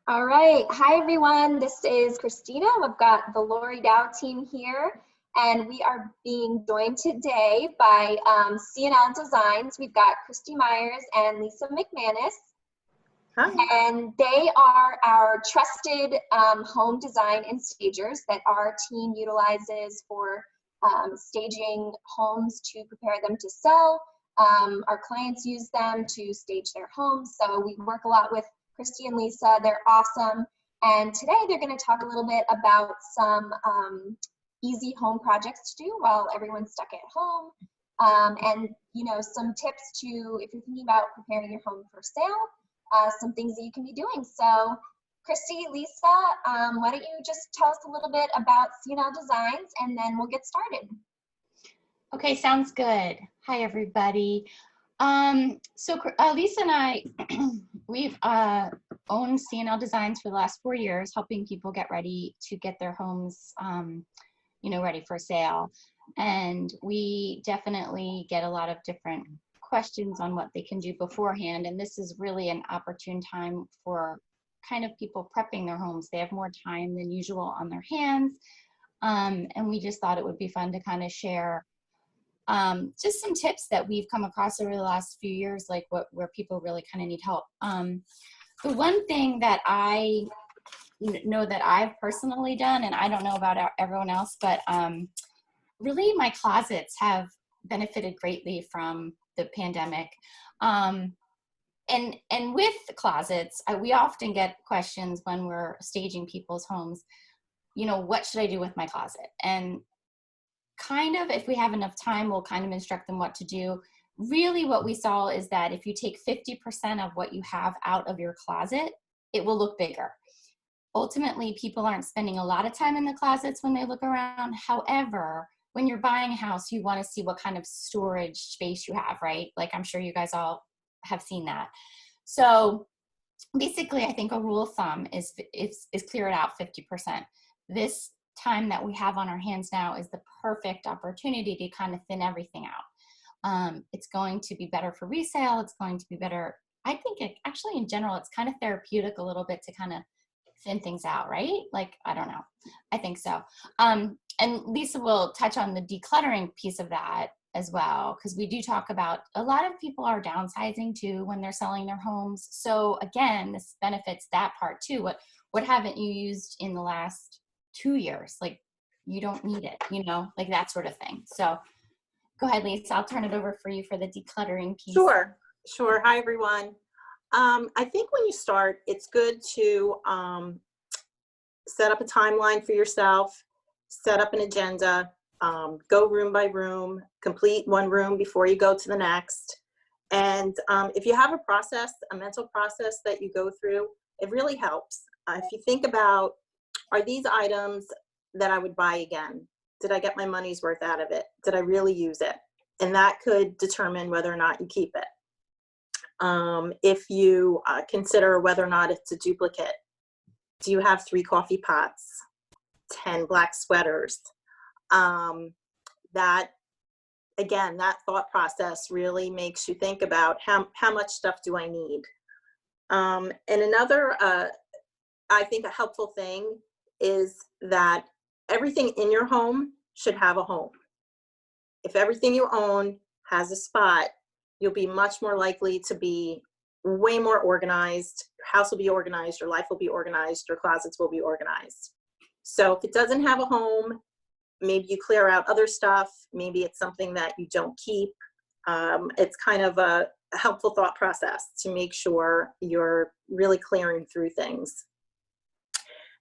All right. Hi, everyone. This is Christina. We've got the Laurie team here, and we are being joined today by CNL Designs. We've got Christi Myers and Lisa McManus. Hi. And they are our trusted home design and stagers that our team utilizes for staging homes to prepare them to sell. Our clients use them to stage their homes. So we work a lot with Christi and Lisa. They're awesome. And today they're going to talk a little bit about some easy home projects to do while everyone's stuck at home. And, you know, some tips to, if you're thinking about preparing your home for sale, some things that you can be doing. So Christi, Lisa, why don't you just tell us a little bit about CNL Designs, and then we'll get started. Okay, sounds good. Hi, everybody. So Lisa and I, we've owned CNL Designs for the last 4 years, helping people get ready to get their homes, you know, ready for sale. And we definitely get a lot of different questions on what they can do beforehand. And this is really an opportune time for kind of people prepping their homes. They have more time than usual on their hands. And we just thought it would be fun to kind of share just some tips that we've come across over the last few years, like where people really kind of need help. The one thing that I know that I've personally done, and I don't know about everyone else, but really my closets have benefited greatly from the pandemic. And with closets, we often get questions when we're staging people's homes, you know, what should I do with my closet? And kind of, if we have enough time, we'll kind of instruct them what to do. Really what we saw is that if you take 50% of what you have out of your closet, it will look bigger. Ultimately, people aren't spending a lot of time in the closets when they look around. However, when you're buying a house, you want to see what kind of storage space you have, right? Like, I'm sure you guys all have seen that. So basically, I think a rule of thumb is clear it out 50%. This time that we have on our hands now is the perfect opportunity to kind of thin everything out. It's going to be better for resale. It's going to be better. I think actually in general, it's kind of therapeutic a little bit to kind of thin things out, right? Like, I don't know. I think so. And Lisa will touch on the decluttering piece of that as well, because we do talk about a lot of people are downsizing too when they're selling their homes. So again, this benefits that part too. What haven't you used in the last 2 years? Like, you don't need it, you know, like that sort of thing. So go ahead, Lisa, I'll turn it over for you for the decluttering piece. Sure. Hi, everyone. I think when you start, it's good to set up a timeline for yourself, set up an agenda, go room by room, complete one room before you go to the next. And if you have a process, a mental process that you go through, it really helps. If you think about, are these items that I would buy again? Did I get my money's worth out of it? Did I really use it? And that could determine whether or not you keep it. If you consider whether or not it's a duplicate, do you have 3 coffee pots, 10 black sweaters? That, again, that thought process really makes you think about how much stuff do I need? And another, I think a helpful thing is that everything in your home should have a home. If everything you own has a spot, you'll be much more likely to be way more organized. Your house will be organized, your life will be organized, your closets will be organized. So if it doesn't have a home, maybe you clear out other stuff. Maybe it's something that you don't keep. It's kind of a helpful thought process to make sure you're really clearing through things.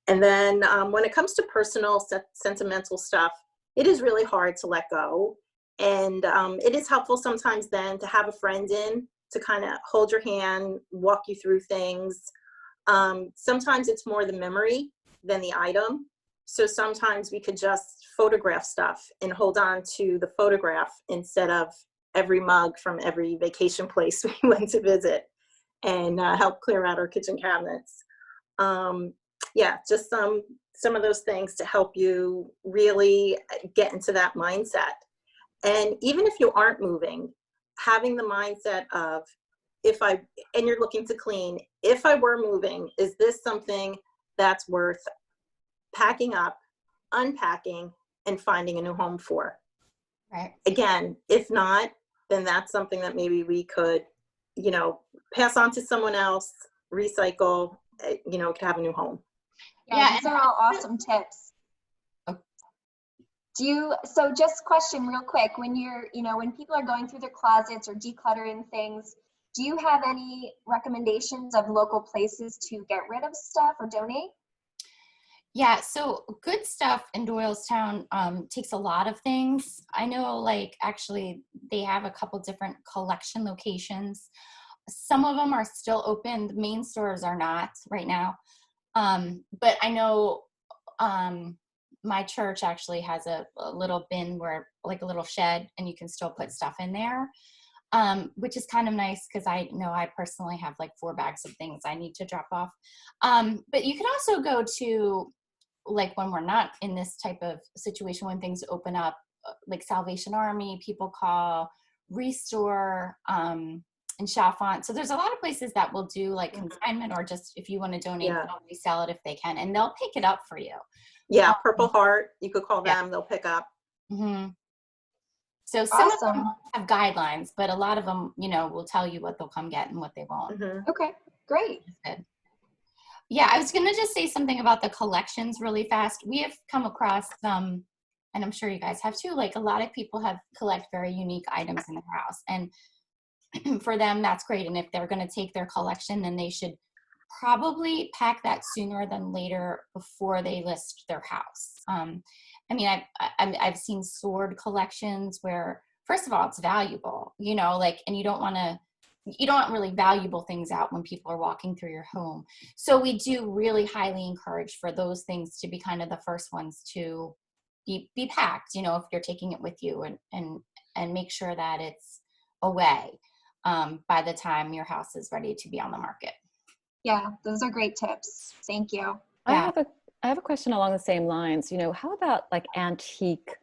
And then when it comes to personal, sentimental stuff, it is really hard to let go. And it is helpful sometimes then to have a friend in to kind of hold your hand, walk you through things. Sometimes it's more the memory than the item. So sometimes we could just photograph stuff and hold on to the photograph instead of every mug from every vacation place we went to visit, and help clear out our kitchen cabinets. Yeah, just some of those things to help you really get into that mindset. And even if you aren't moving, having the mindset of, and you're looking to clean, if I were moving, is this something that's worth packing up, unpacking, and finding a new home for? Right. Again, if not, then that's something that maybe we could, pass on to someone else, recycle, to have a new home. Yeah, these are all awesome tips. So just question real quick, when when people are going through their closets or decluttering things, do you have any recommendations of local places to get rid of stuff or donate? Yeah, so Good Stuff in Doylestown takes a lot of things. I know, actually, they have a couple different collection locations. Some of them are still open. The main stores are not right now. But I know my church actually has a little bin where, a little shed, and you can still put stuff in there, which is kind of nice because I know I personally have 4 bags of things I need to drop off. But you can also go to, when we're not in this type of situation, when things open up, Salvation Army, people call, Restore, and Chalfont. So there's a lot of places that will do consignment, or just if you want to donate, they'll resell it if they can, and they'll pick it up for you. Yeah, Purple Heart, you could call them, they'll pick up. Mm-hmm. So some of them have guidelines, but a lot of them, will tell you what they'll come get and what they won't. Mm-hmm. Okay, great. Good. Yeah, I was going to just say something about the collections really fast. We have come across some, and I'm sure you guys have too, a lot of people collect very unique items in their house. And for them, that's great. And if they're going to take their collection, then they should probably pack that sooner than later before they list their house. I've seen sword collections where, first of all, it's valuable, and you don't want really valuable things out when people are walking through your home. So we do really highly encourage for those things to be kind of the first ones to be packed, if you're taking it with you, and make sure that it's away by the time your house is ready to be on the market. Yeah, those are great tips. Thank you. Yeah. I have a question along the same lines. How about antique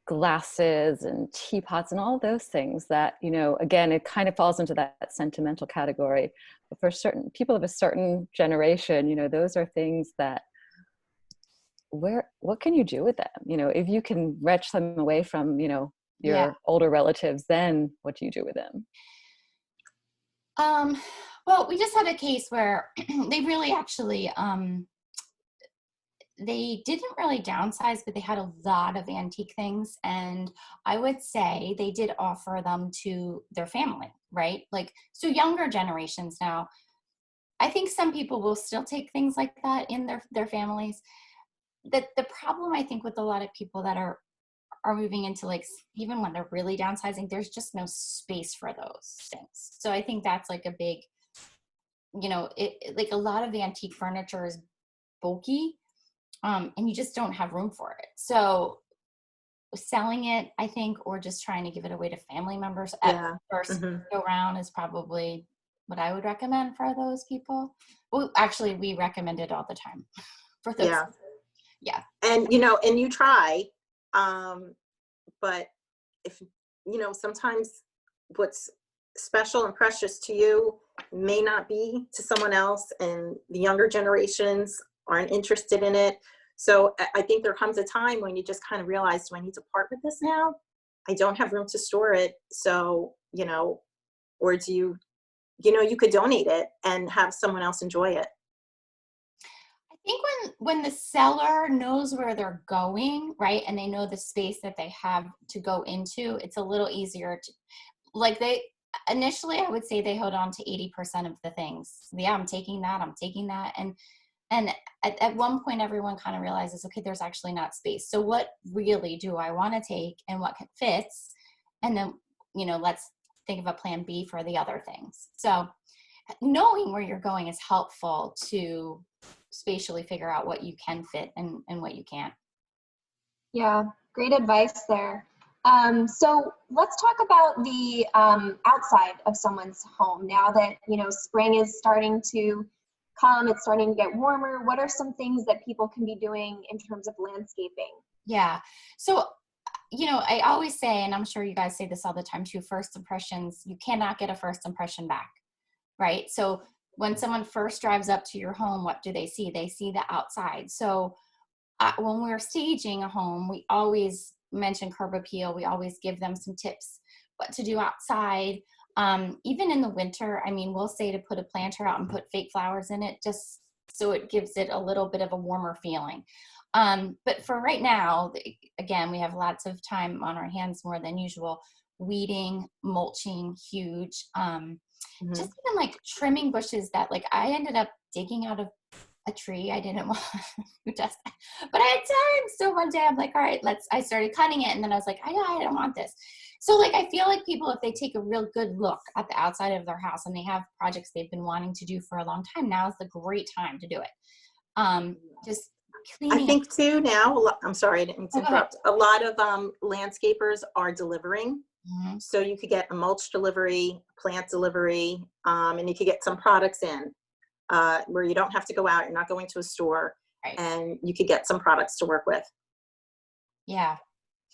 glasses and teapots and all those things that, again, it kind of falls into that sentimental category. But for certain people of a certain generation, those are things that what can you do with them? If you can wrench them away from, your older relatives, then what do you do with them? Well, we just had a case where they really actually, they didn't really downsize, but they had a lot of antique things. And I would say they did offer them to their family, right? So younger generations now, I think some people will still take things like that in their families. The problem, I think, with a lot of people that are moving into even when they're really downsizing, there's just no space for those things. So I think that's a big, a lot of the antique furniture is bulky, and you just don't have room for it. So selling it, I think, or just trying to give it away to family members at first go round is probably what I would recommend for those people. Well, actually, we recommend it all the time for those. Yeah. And, and you try, but if, sometimes what's special and precious to you may not be to someone else, and the younger generations aren't interested in it. So I think there comes a time when you just kind of realize, do I need to part with this now? I don't have room to store it. So, or do you, you could donate it and have someone else enjoy it. I think when the seller knows where they're going, right, and they know the space that they have to go into, it's a little easier to, they initially, I would say they hold on to 80% of the things. Yeah, I'm taking that. And at one point, everyone kind of realizes, okay, there's actually not space. So what really do I want to take, and what fits? And then, let's think of a plan B for the other things. So knowing where you're going is helpful to spatially figure out what you can fit and what you can't. Yeah, great advice there. So let's talk about the outside of someone's home. Now that, spring is starting to come, it's starting to get warmer. What are some things that people can be doing in terms of landscaping? Yeah. So you know, I always say, and I'm sure you guys say this all the time too, first impressions, you cannot get a first impression back, right? So when someone first drives up to your home, what do they see? They see the outside. So when we're staging a home, we always mention curb appeal. We always give them some tips what to do outside. Even in the winter, I mean, we'll say to put a planter out and put fake flowers in it, just so it gives it a little bit of a warmer feeling. But for right now, again, we have lots of time on our hands, more than usual. Weeding, mulching, huge. Just even like trimming bushes that, like, I ended up digging out of a tree. I didn't want to does that, but I had time. So one day I'm like, all right, I started cutting it. And then I was like, I don't want this. So like, I feel like people, if they take a real good look at the outside of their house and they have projects they've been wanting to do for a long time, now is the great time to do it. Just cleaning. I think too now, I'm sorry, I didn't interrupt. A lot of landscapers are delivering. So you could get a mulch delivery, plant delivery, and you could get some products in where you don't have to go out, you're not going to a store, Right. and you could get some products to work with. Yeah.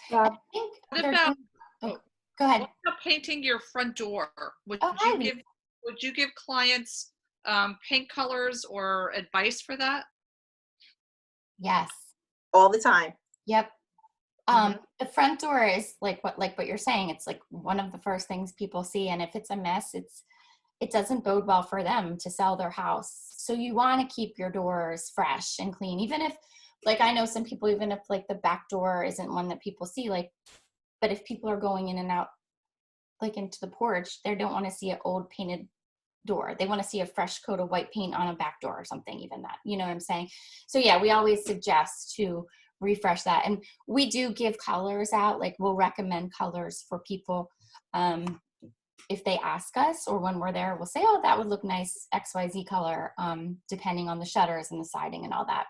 Yeah. I think What about, go ahead. what about painting your front door? Would Ivy. you give clients paint colors or advice for that? Yes. All the time. Yep. The front door is like what you're saying. It's like one of the first things people see. And if it's a mess, it doesn't bode well for them to sell their house. So you want to keep your doors fresh and clean, even if, like, I know some people, even if like the back door isn't one that people see, like, but if people are going in and out, like into the porch, they don't want to see an old painted door. They want to see a fresh coat of white paint on a back door or something, even that, you know what I'm saying? So yeah, we always suggest to refresh that. And we do give colors out, like we'll recommend colors for people. If they ask us, or when we're there, we'll say, oh, that would look nice, XYZ color, depending on the shutters and the siding and all that.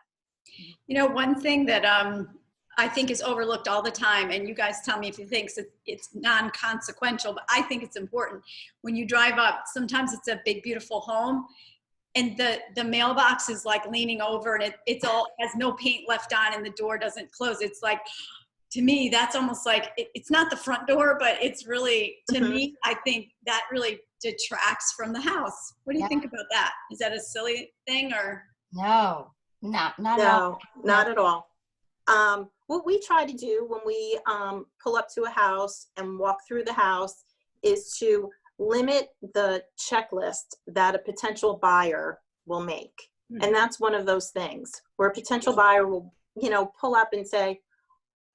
You know, one thing that I think is overlooked all the time, and you guys tell me if you think it's non-consequential, but I think it's important. When you drive up, sometimes it's a big, beautiful home, and the mailbox is like leaning over, and it's all has no paint left on, and the door doesn't close. It's like, to me, that's almost like, it's not the front door, but it's really, to me, I think that really detracts from the house. What do you think about that? Is that a silly thing, or? No, not at all. Not at all. What we try to do when we pull up to a house and walk through the house is to limit the checklist that a potential buyer will make. And that's one of those things where a potential buyer will, you know, pull up and say,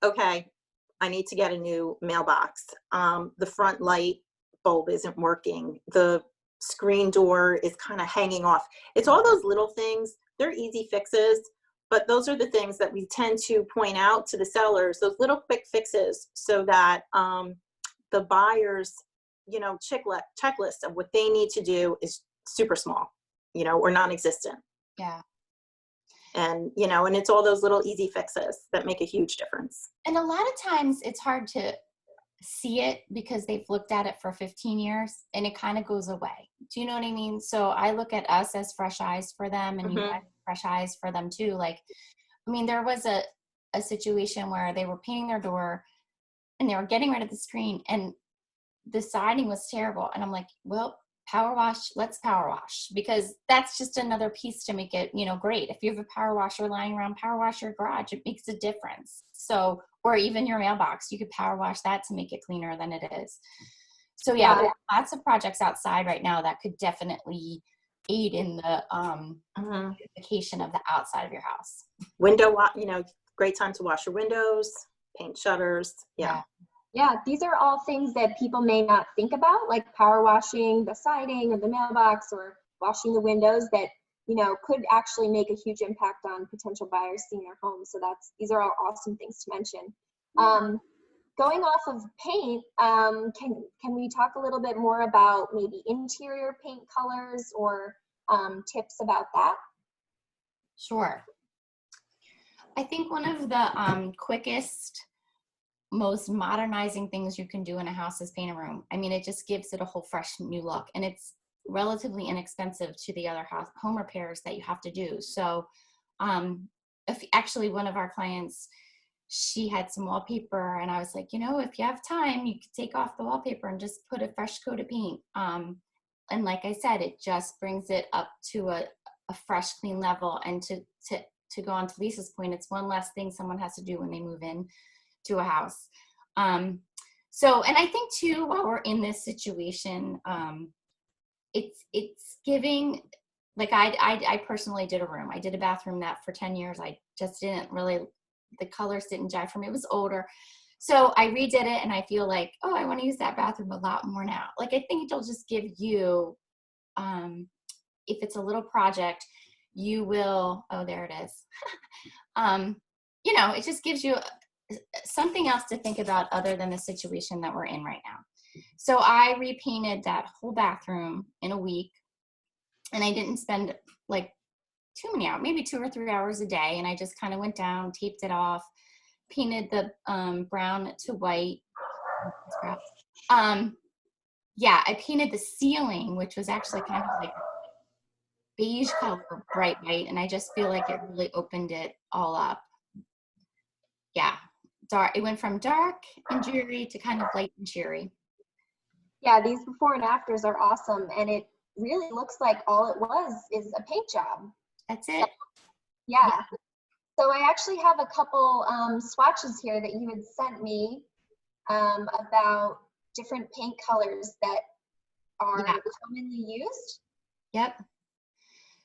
okay, I need to get a new mailbox. The front light bulb isn't working. The screen door is kind of hanging off. It's all those little things. They're easy fixes, but those are the things that we tend to point out to the sellers, those little quick fixes, so that the buyers, you know, checklist of what they need to do is super small, you know, or non-existent. Yeah. And, you know, and it's all those little easy fixes that make a huge difference. And a lot of times it's hard to see it because they've looked at it for 15 years and it kind of goes away. Do you know what I mean? So I look at us as fresh eyes for them, and you guys fresh eyes for them too. Like, I mean, there was a situation where they were painting their door and they were getting rid of the screen and the siding was terrible. And I'm like, well, power wash, let's power wash, because that's just another piece to make it, you know, great. If you have a power washer lying around, power wash your garage, it makes a difference. So, or even your mailbox, you could power wash that to make it cleaner than it is. So yeah, there's lots of projects outside right now that could definitely aid in the beautification of the outside of your house. Window, you know, great time to wash your windows, paint shutters. Yeah, these are all things that people may not think about, like power washing the siding or the mailbox or washing the windows, that, you know, could actually make a huge impact on potential buyers seeing their homes. So these are all awesome things to mention. Going off of paint, can we talk a little bit more about maybe interior paint colors or tips about that? Sure. I think one of the quickest, most modernizing things you can do in a house is paint a room. I mean, it just gives it a whole fresh new look, and it's relatively inexpensive to the other home repairs that you have to do. So if actually one of our clients, she had some wallpaper, and I was like, you know, if you have time, you could take off the wallpaper and just put a fresh coat of paint. And like I said, it just brings it up to a fresh, clean level. And to go on to Lisa's point, it's one less thing someone has to do when they move in to a house. So, and I think too, while we're in this situation, it's giving, like I personally did a room. I did a bathroom that for 10 years, I just didn't really, the colors didn't jive for me. It was older. So I redid it, and I feel like, oh, I want to use that bathroom a lot more now. Like, I think it'll just give you, if it's a little project, you will, oh, there it is. You know, it just gives you something else to think about other than the situation that we're in right now. So I repainted that whole bathroom in a week, and I didn't spend like too many hours, maybe 2 or 3 hours a day. And I just kind of went down, taped it off, painted the brown to white. Yeah, I painted the ceiling, which was actually kind of like beige color, bright white, and I just feel like it really opened it all up. Yeah, dark. It went from dark and dreary to kind of light and cheery. Yeah, these before and afters are awesome, and it really looks like all it was is a paint job. That's it. So, yeah. So I actually have a couple swatches here that you had sent me about different paint colors that are commonly used. Yep.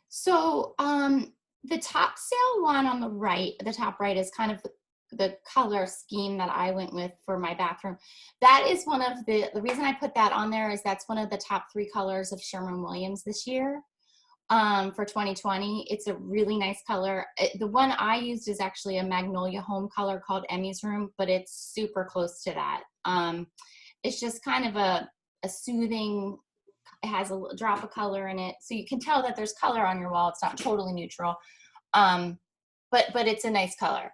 So the top sale one on the right, the top right, is kind of the color scheme that I went with for my bathroom. That is one of the reason I put that on there is that's one of the top 3 colors of Sherwin-Williams this year for 2020. It's a really nice color. The one I used is actually a magnolia home color called Emmy's Room, but it's super close to that. It's just kind of a soothing, it has a drop of color in it. So you can tell that there's color on your wall. It's not totally neutral, but it's a nice color.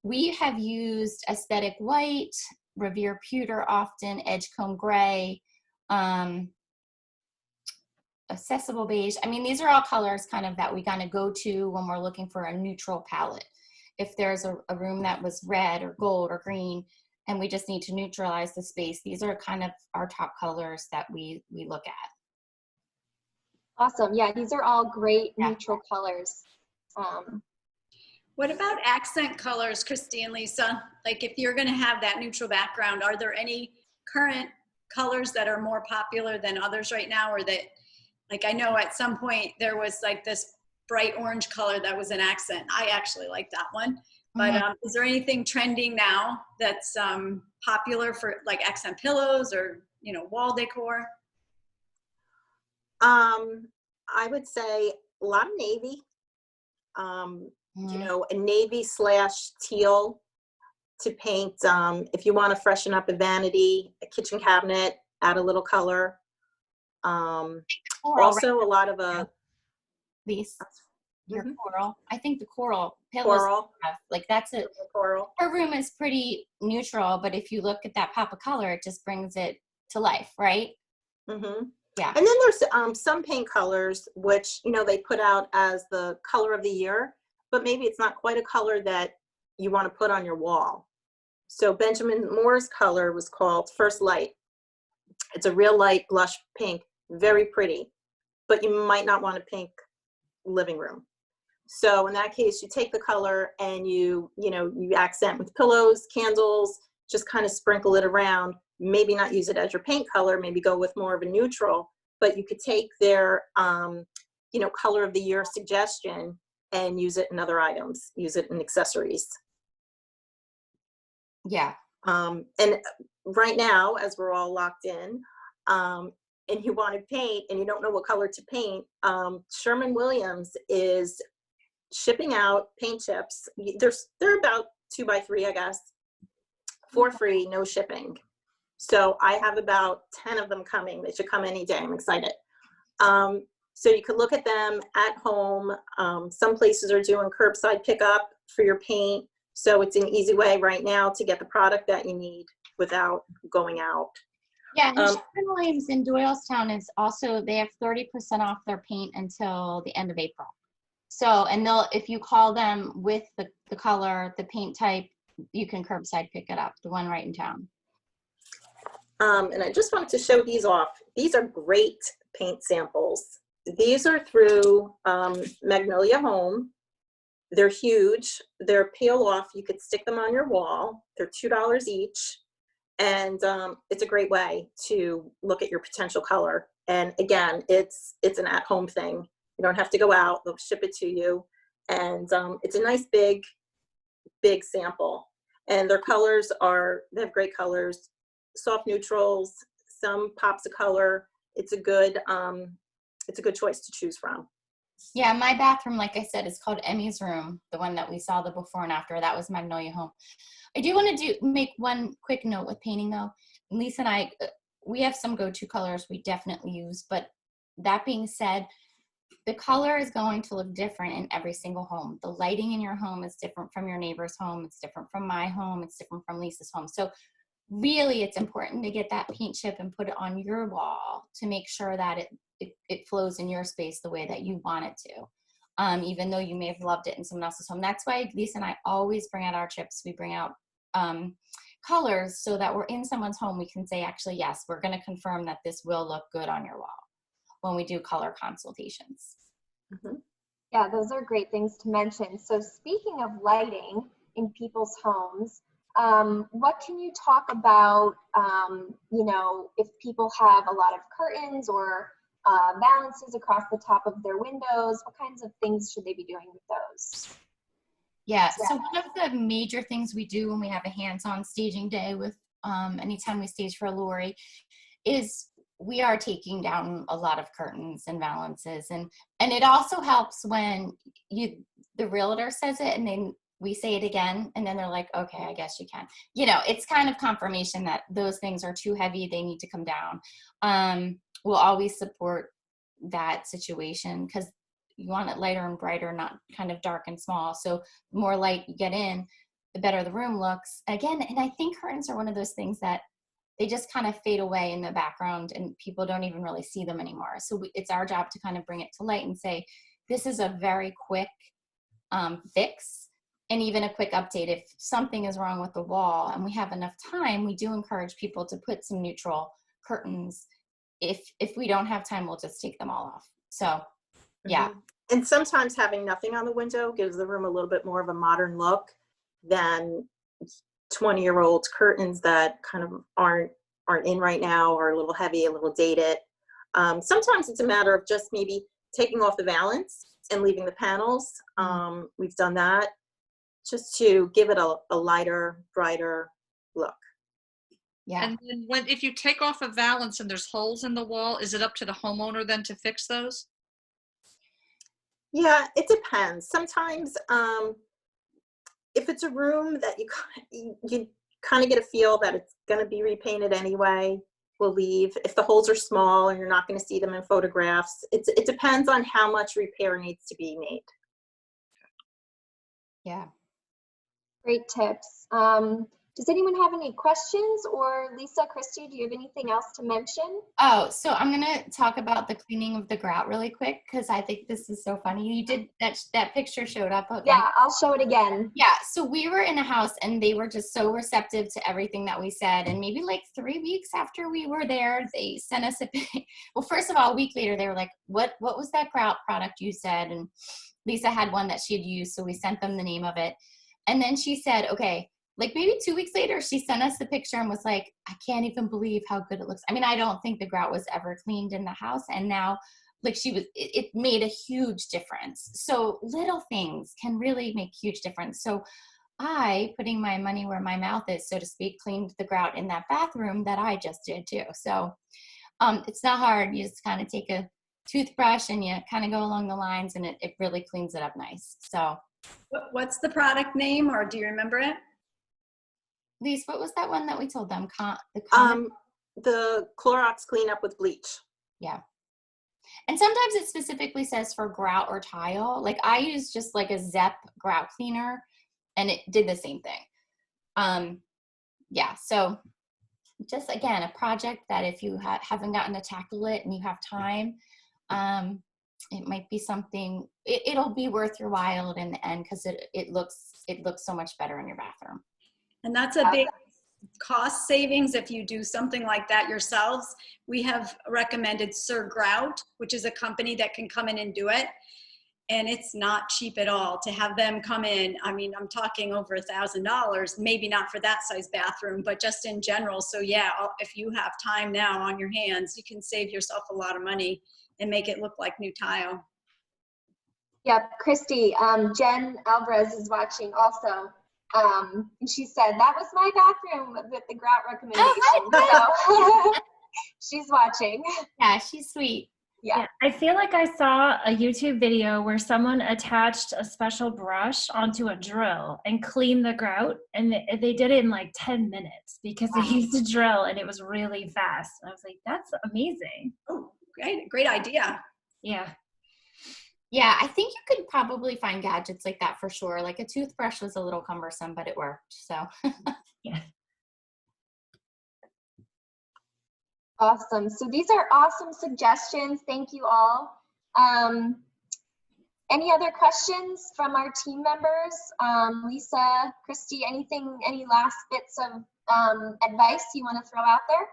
We have used aesthetic white, Revere pewter often, edgecomb gray, accessible beige. I mean, these are all colors kind of that we kind of go to when we're looking for a neutral palette. If there's a room that was red or gold or green, and we just need to neutralize the space, these are kind of our top colors that we look at. Awesome. Yeah, these are all great neutral colors. What about accent colors, Christi and Lisa? Like, if you're going to have that neutral background, are there any current colors that are more popular than others right now, or that, like, I know at some point there was like this bright orange color that was an accent. I actually like that one. But is there anything trending now that's popular for like accent pillows or, you know, wall decor? I would say a lot of navy. You know, a navy / teal to paint. If you want to freshen up a vanity, a kitchen cabinet, add a little color. Also a lot of Lisa, your coral. I think the coral pillows, coral, like that's it. Coral. Our room is pretty neutral, but if you look at that pop of color, it just brings it to life, right? Yeah. And then there's some paint colors which, you know, they put out as the color of the year, but maybe it's not quite a color that you want to put on your wall. So Benjamin Moore's color was called First Light. It's a real light blush pink, very pretty, but you might not want a pink living room. So in that case, you take the color and you accent with pillows, candles, just kind of sprinkle it around. Maybe not use it as your paint color, maybe go with more of a neutral, but you could take their, color of the year suggestion and use it in other items, use it in accessories. Yeah. And right now, as we're all locked in, and you want to paint and you don't know what color to paint, Sherwin-Williams is shipping out paint chips. They're about 2 by 3, I guess, for free, no shipping. So I have about 10 of them coming. They should come any day. I'm excited. So you could look at them at home. Some places are doing curbside pickup for your paint. So it's an easy way right now to get the product that you need without going out. Yeah, and Sherwin-Williams in Doylestown is also, they have 30% off their paint until the end of April. So, and if you call them with the color, the paint type, you can curbside pick it up, the one right in town. And I just wanted to show these off. These are great paint samples. These are through Magnolia Home. They're huge. They're peel off. You could stick them on your wall. They're $2 each. And it's a great way to look at your potential color. And again, it's an at-home thing. You don't have to go out. They'll ship it to you. And it's a nice big sample. And their colors they have great colors, soft neutrals, some pops of color. It's a good choice to choose from. Yeah, my bathroom, like I said, is called Emmy's room. The one that we saw the before and after, that was Magnolia Home. I do want to make one quick note with painting though. Lisa and I, we have some go-to colors we definitely use, but that being said, the color is going to look different in every single home. The lighting in your home is different from your neighbor's home. It's different from my home. It's different from Lisa's home. So really it's important to get that paint chip and put it on your wall to make sure that it flows in your space the way that you want it to. Even though you may have loved it in someone else's home. That's why Lisa and I always bring out our chips. We bring out colors so that we're in someone's home. We can say, actually, yes, we're going to confirm that this will look good on your wall when we do color consultations. Mm-hmm. Yeah, those are great things to mention. So speaking of lighting in people's homes, what can you talk about, if people have a lot of curtains or balances across the top of their windows, what kinds of things should they be doing with those? Yeah, so one of the major things we do when we have a hands-on staging day with anytime we stage for Laurie is we are taking down a lot of curtains and valances, and it also helps when the realtor says it and then we say it again and then they're like, okay, I guess you can. It's kind of confirmation that those things are too heavy, they need to come down. We'll always support that situation because you want it lighter and brighter, not kind of dark and small. So the more light you get in, the better the room looks. Again, and I think curtains are one of those things that they just kind of fade away in the background and people don't even really see them anymore. So it's our job to kind of bring it to light and say, this is a very quick fix and even a quick update. If something is wrong with the wall and we have enough time, we do encourage people to put some neutral curtains. If we don't have time, we'll just take them all off. So yeah. Mm-hmm. And sometimes having nothing on the window gives the room a little bit more of a modern look than 20-year-old curtains that kind of aren't in right now, or a little heavy, a little dated. Sometimes it's a matter of just maybe taking off the valance and leaving the panels. We've done that just to give it a lighter, brighter look. Yeah. And then if you take off a valance and there's holes in the wall, is it up to the homeowner then to fix those? Yeah, it depends. Sometimes if it's a room that you kind of get a feel that it's going to be repainted anyway, we'll leave. If the holes are small and you're not going to see them in photographs, it depends on how much repair needs to be made. Yeah. Great tips. Does anyone have any questions? Or Lisa, Christi, do you have anything else to mention? Oh, so I'm going to talk about the cleaning of the grout really quick because I think this is so funny. You did that picture showed up. Okay. Yeah, I'll show it again. Yeah, so we were in a house and they were just so receptive to everything that we said. And maybe like 3 weeks after we were there, they sent us well, first of all, a week later, they were like, what was that grout product you said? And Lisa had one that she had used, so we sent them the name of it. And then she said, okay, like maybe 2 weeks later, she sent us the picture and was like, I can't even believe how good it looks. I mean, I don't think the grout was ever cleaned in the house. And now like it made a huge difference. So little things can really make huge difference. So I, putting my money where my mouth is, so to speak, cleaned the grout in that bathroom that I just did too. So it's not hard. You just kind of take a toothbrush and you kind of go along the lines and it really cleans it up nice. So What's the product name, or do you remember it? Lise, what was that one that we told them? The Clorox cleanup with bleach. Yeah. And sometimes it specifically says for grout or tile. Like I use just like a Zep grout cleaner and it did the same thing. Yeah. So just again, a project that if you haven't gotten to tackle it and you have time, it might be something, it'll be worth your while in the end because it looks so much better in your bathroom. And that's a big cost savings if you do something like that yourselves. We have recommended Grout, which is a company that can come in and do it. And it's not cheap at all to have them come in. I mean, I'm talking over $1,000, maybe not for that size bathroom, but just in general. So yeah, if you have time now on your hands, you can save yourself a lot of money and make it look like new tile. Yep, Christy, Jen Alvarez is watching also. And she said, that was my bathroom with the Grout recommendation. So she's watching. Yeah, she's sweet. Yeah. I feel like I saw a YouTube video where someone attached a special brush onto a drill and cleaned the grout, and they did it in like 10 minutes because they used a drill and it was really fast. I was like, that's amazing. Oh, great idea. Yeah. Yeah, I think you could probably find gadgets like that for sure. Like a toothbrush was a little cumbersome, but it worked. So Yeah. Awesome. So these are awesome suggestions. Thank you all. Any other questions from our team members? Lisa, Christy, any last bits of advice you want to throw out there?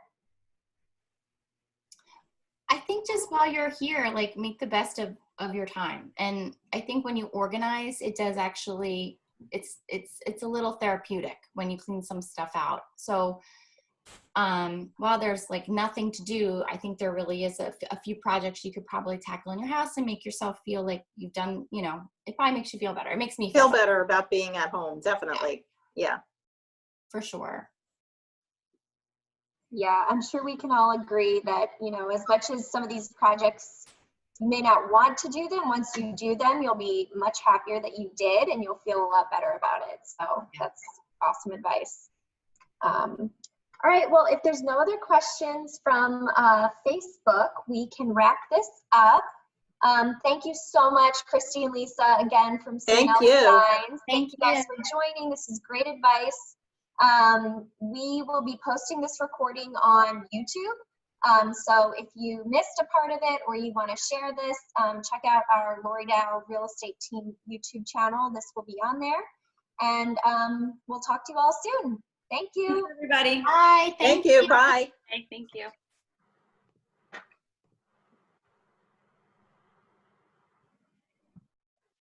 I think just while you're here, like make the best of your time. And I think when you organize, it does actually, it's a little therapeutic when you clean some stuff out. So while there's like nothing to do, I think there really is a few projects you could probably tackle in your house and make yourself feel like you've done, you know, it probably makes you feel better. It makes me Feel better about being at home, definitely. Yeah. For sure. Yeah, I'm sure we can all agree that, you know, as much as some of these projects, you may not want to do them, once you do them, you'll be much happier that you did and you'll feel a lot better about it. So that's awesome advice. All right, well, if there's no other questions from Facebook, we can wrap this up. Thank you so much, Christy and Lisa, again from CNL Designs. Thank you guys for joining. This is great advice. We will be posting this recording on YouTube. So if you missed a part of it or you want to share this, check out our Laurie Real Estate Team YouTube channel. This will be on there. And we'll talk to you all soon. Thank you. Everybody. Bye. Thank you. Bye. Hey, thank you.